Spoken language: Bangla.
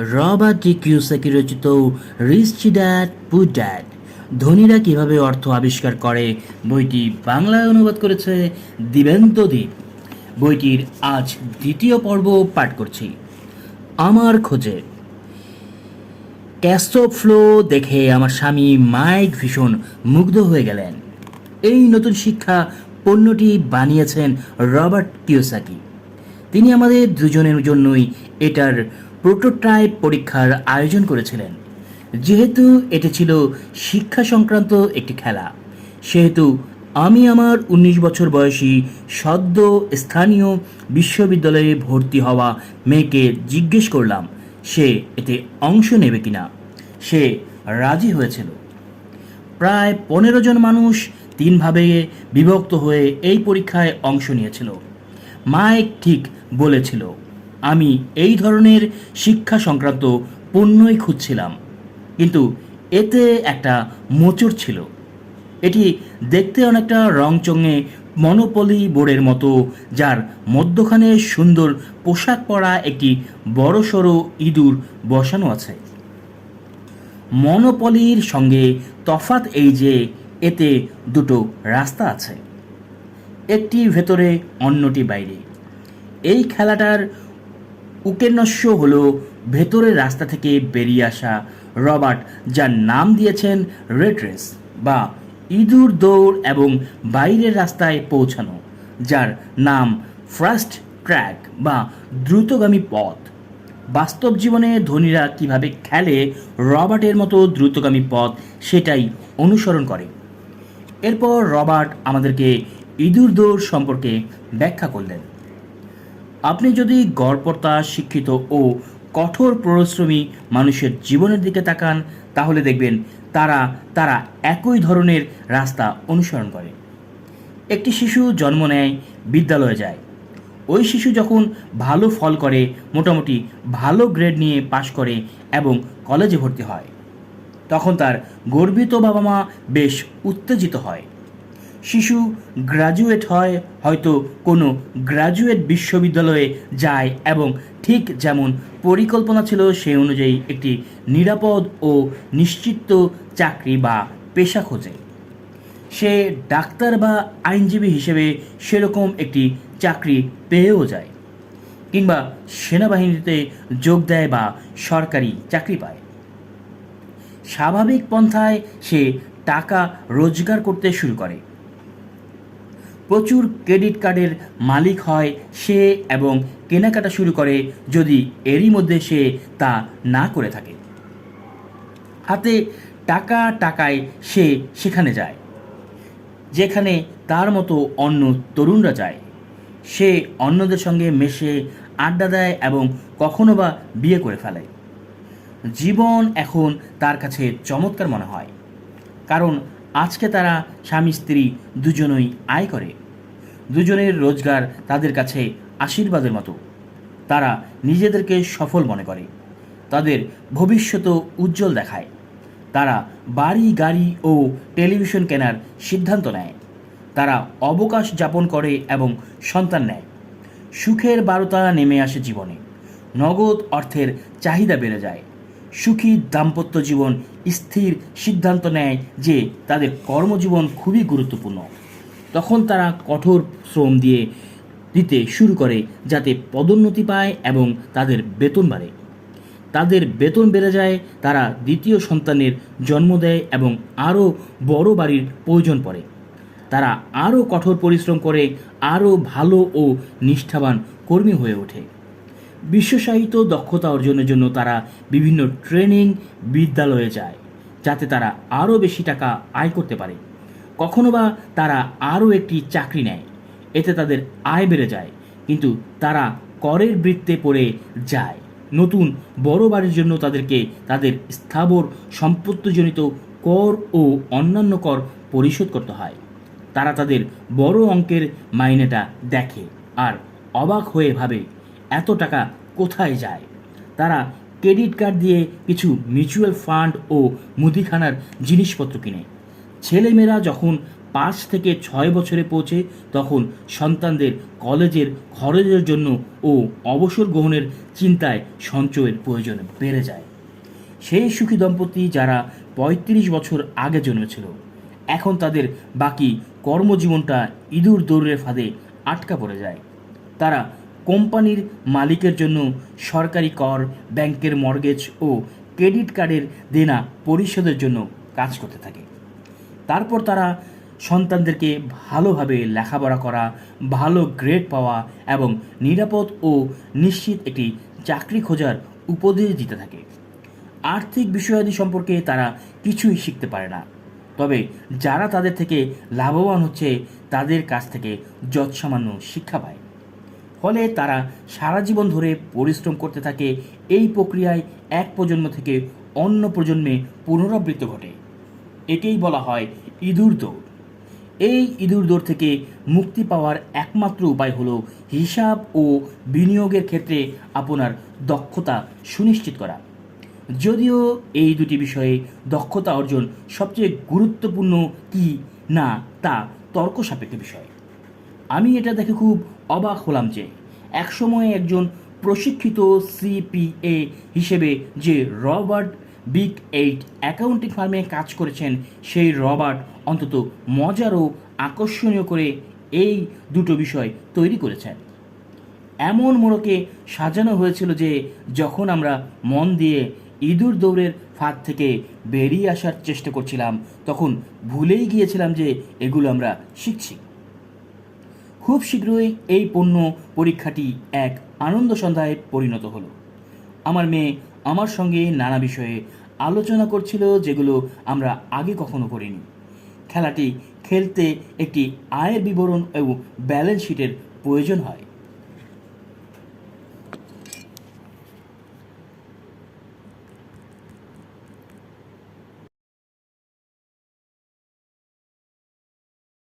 রবার্ট টি কিওসাকি রচিত রিচ ড্যাড পুর ড্যাড ধনীরা কিভাবে অর্থ আবিষ্কার করে বইটি বাংলায় অনুবাদ করেছে দিবেন্ত দ্বীপ। বইটির আজ দ্বিতীয় পর্ব পাঠ করছি। আমার খোঁজে। ক্যাস্ট্রো ফ্লো দেখে আমার স্বামী মাইক ভীষণ মুগ্ধ হয়ে গেলেন। এই নতুন শিক্ষা পণ্যটি বানিয়েছেন রবার্ট কিওসাকি। তিনি আমাদের দুজনের জন্যই এটার প্রোটোটাইপ পরীক্ষার আয়োজন করেছিলেন। যেহেতু এটি ছিল শিক্ষা সংক্রান্ত একটি খেলা, সেহেতু আমি আমার ১৯ বছর বয়সী সদ্য স্থানীয় বিশ্ববিদ্যালয়ে ভর্তি হওয়া মেয়েকে জিজ্ঞেস করলাম সে এতে অংশ নেবে কিনা। সে রাজি হয়েছিল। প্রায় ১৫ জন মানুষ ৩ ভাবে বিভক্ত হয়ে এই পরীক্ষায় অংশ নিয়েছিল। মাইক ঠিক বলেছিল, আমি এই ধরনের শিক্ষা সংক্রান্ত পণ্যই খুঁজছিলাম, কিন্তু এতে একটা মোচড় ছিল। এটি দেখতে অনেকটা রংচঙে মনোপলি বোর্ডের মতো, যার মধ্যখানে সুন্দর পোশাক পরা একটি বড়সড় ইঁদুর বসানো আছে। মনোপলির সঙ্গে তফাৎ এই যে এতে দুটো রাস্তা আছে, একটি ভেতরে অন্যটি বাইরে। এই খেলাটার উকেনস্য হলো ভেতরের রাস্তা থেকে বেরিয়ে আসা। রবার্ট যার নাম দিয়েছেন রেড রেস বা ইঁদুর দৌড়, এবং বাইরের রাস্তায় পৌঁছানো যার নাম ফাস্ট ট্র্যাক বা দ্রুতগামী পথ। বাস্তব জীবনে ধনীরা কিভাবে খেলে রবার্টের মতো দ্রুতগামী পথ, সেটাই অনুসরণ করে। এরপর রবার্ট আমাদেরকে ইঁদুর দৌড় সম্পর্কে ব্যাখ্যা করলেন। আপনি যদি গড়পড়তা, শিক্ষিত ও কঠোর পরিশ্রমী মানুষের জীবনের দিকে তাকান, তাহলে দেখবেন তারা একই ধরনের রাস্তা অনুসরণ করে। একটি শিশু জন্ম নেয়, বিদ্যালয়ে যায়। ওই শিশু যখন ভালো ফল করে, মোটামুটি ভালো গ্রেড নিয়ে পাশ করে এবং কলেজে ভর্তি হয়, তখন তার গর্বিত বাবা মা বেশ উত্তেজিত হয়। শিশু গ্র্যাজুয়েট হয়, হয়তো কোনো গ্র্যাজুয়েট বিশ্ববিদ্যালয়ে যায় এবং ঠিক যেমন পরিকল্পনা ছিল সেই অনুযায়ী একটি নিরাপদ ও নিশ্চিত চাকরি বা পেশা খোঁজে। সে ডাক্তার বা আইনজীবী হিসেবে সেরকম একটি চাকরি পেয়েও যায়, কিংবা সেনাবাহিনীতে যোগ দেয় বা সরকারি চাকরি পায়। স্বাভাবিক পন্থায় সে টাকা রোজগার করতে শুরু করে, প্রচুর ক্রেডিট কার্ডের মালিক হয় সে এবং কেনাকাটা শুরু করে, যদি এরই মধ্যে সে তা না করে থাকে। হাতে টাকায় সে সেখানে যায় যেখানে তার মতো অন্য তরুণরা যায়। সে অন্যদের সঙ্গে মেশে, আড্ডা দেয় এবং কখনো বা বিয়ে করে ফেলে। জীবন এখন তার কাছে চমৎকার মনে হয়, কারণ আজকে তারা স্বামী স্ত্রী দুজনই আয় করে। দুজনের রোজগার তাদের কাছে আশীর্বাদের মতো। তারা নিজেদেরকে সফল মনে করে, তাদের ভবিষ্যৎ উজ্জ্বল দেখায়। তারা বাড়ি, গাড়ি ও টেলিভিশন কেনার সিদ্ধান্ত নেয়। তারা অবকাশ যাপন করে এবং সন্তান নেয়। সুখের বারতা নেমে আসে জীবনে। নগদ অর্থের চাহিদা বেড়ে যায়। সুখী দাম্পত্য জীবন স্থির সিদ্ধান্ত নেয় যে তাদের কর্মজীবন খুবই গুরুত্বপূর্ণ। তখন তারা কঠোর শ্রম দিতে শুরু করে, যাতে পদোন্নতি পায় এবং তাদের বেতন বাড়ে। তাদের বেতন বেড়ে যায়, তারা দ্বিতীয় সন্তানের জন্ম দেয় এবং আরও বড় বাড়ির প্রয়োজন পড়ে। তারা আরও কঠোর পরিশ্রম করে, আরও ভালো ও নিষ্ঠাবান কর্মী হয়ে ওঠে। বিশ্বসাহিত্য দক্ষতা অর্জনের জন্য তারা বিভিন্ন ট্রেনিং বিদ্যালয়ে যায়, যাতে তারা আরও বেশি টাকা আয় করতে পারে। কখনো বা তারা আরও একটি চাকরি নেয়, এতে তাদের আয় বেড়ে যায়, কিন্তু তারা করের বৃত্তে পড়ে যায়। নতুন বড় বাড়ির জন্য তাদেরকে তাদের স্থাবর সম্পত্তিজনিত কর ও অন্যান্য কর পরিশোধ করতে হয়। তারা তাদের বড় অঙ্কের মাইনেটা দেখে আর অবাক হয়ে ভাবে, এত টাকা কোথায় যায়। তারা ক্রেডিট কার্ড দিয়ে কিছু মিউচুয়াল ফান্ড ও মুদিখানার জিনিসপত্র কিনে। ছেলেমেয়েরা যখন 5 থেকে 6 বছরে পৌঁছে তখন সন্তানদের কলেজের খরচের জন্য ও অবসর গ্রহণের চিন্তায় সঞ্চয়ের প্রয়োজন বেড়ে যায়। সেই সুখী দম্পতি যারা 35 বছর আগে জন্মেছিল, এখন তাদের বাকি কর্মজীবনটা ইঁদুর দৌড়ের ফাঁদে আটকা পড়ে যায়। তারা কোম্পানির মালিকের জন্য সরকারি কর, ব্যাংকের মর্গেজ ও ক্রেডিট কার্ডের দেনা পরিশোধের জন্য কাজ করতে থাকে। তারপর তারা সন্তানদেরকে ভালোভাবে লেখাপড়া করা, ভালো গ্রেড পাওয়া এবং নিরাপদ ও নিশ্চিত একটি চাকরি খোঁজার উপদেশ দিতে থাকে। আর্থিক বিষয়াদি সম্পর্কে তারা কিছুই শিখতে পারে না, তবে যারা তাদের থেকে লাভবান হচ্ছে তাদের কাছ থেকে যৎসামান্য শিক্ষা পায়। ফলে তারা সারা জীবন ধরে পরিশ্রম করতে থাকে। এই প্রক্রিয়ায় এক প্রজন্ম থেকে অন্য প্রজন্মে পুনরাবৃত্ত ঘটে। একেই বলা হয় ইঁদুর দৌড়। এই ইঁদুর দৌড় থেকে মুক্তি পাওয়ার একমাত্র উপায় হলো হিসাব ও বিনিয়োগের ক্ষেত্রে আপনার দক্ষতা সুনিশ্চিত করা। যদিও এই দুটি বিষয়ে দক্ষতা অর্জন সবচেয়ে গুরুত্বপূর্ণ কি না তা তর্ক সাপেক্ষ বিষয়। আমি এটা দেখে খুব অবাক হলাম যে একসময়ে একজন প্রশিক্ষিত সিপিএ হিসেবে যে রবার্ট বিগ 8 অ্যাকাউন্টিং ফার্মে কাজ করেছেন, সেই রবার্ট অন্তত মজার ও আকর্ষণীয় করে এই দুটো বিষয় তৈরি করেছেন। এমন মোড়কে সাজানো হয়েছিল যে যখন আমরা মন দিয়ে ইঁদুর দৌড়ের ফাঁদ থেকে বেরিয়ে আসার চেষ্টা করছিলাম, তখন ভুলেই গিয়েছিলাম যে এগুলো আমরা শিখছি। খুব শীঘ্রই এই পণ্য পরীক্ষাটি এক আনন্দ সন্ধ্যায় পরিণত হলো। আমার মেয়ে আমার সঙ্গে নানা বিষয়ে আলোচনা করছিল যেগুলো আমরা আগে কখনো করিনি। খেলাটি খেলতে একটি আয়ের বিবরণ এবং ব্যালেন্স শিটের প্রয়োজন হয়।